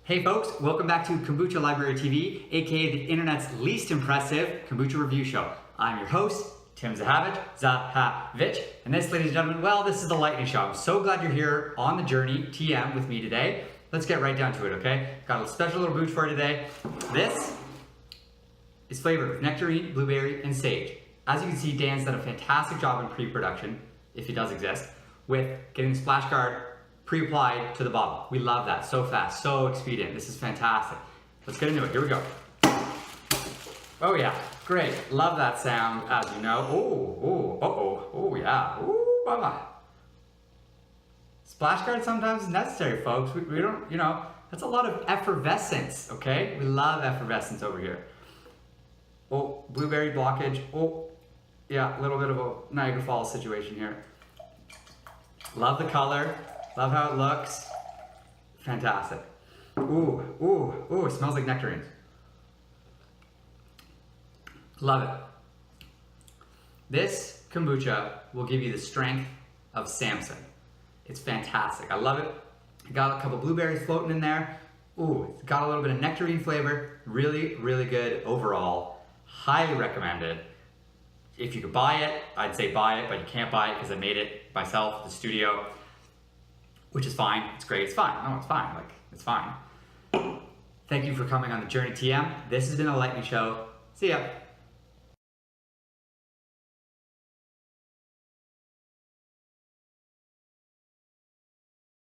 Hey folks, welcome back to Kombucha Library TV, aka the internet's least impressive kombucha review show. I'm your host, Tim Zahavich, and this, ladies and gentlemen, well, this is the lightning show. I'm so glad you're here on the journey, TM, with me today. Let's get right down to it, okay? Got a special little booch for you today. This is flavored with nectarine, blueberry, and sage. As you can see, Dan's done a fantastic job in pre-production, if it does exist, with getting the splash guard pre-applied to the bottle. We love that. So fast, so expedient. This is fantastic. Let's get into it. Here we go. Oh yeah, great. Love that sound, as you know. Oh yeah. Ooh, mama. Splash guard sometimes is necessary, folks. We don't, that's a lot of effervescence, okay? We love effervescence over here. Oh, blueberry blockage. Oh, yeah, a little bit of a Niagara Falls situation here. Love the color. Love how it looks. Fantastic. Ooh, it smells like nectarines. Love it. This kombucha will give you the strength of Samson. It's fantastic. I love it. Got a couple blueberries floating in there. Ooh, it's got a little bit of nectarine flavor. Really, really good overall. Highly recommended. If you could buy it, I'd say buy it, but you can't buy it because I made it myself at the studio. Which is fine, it's great, it's fine. No, it's fine, it's fine. Thank you for coming on the journey, TM. This has been a lightning show. See ya.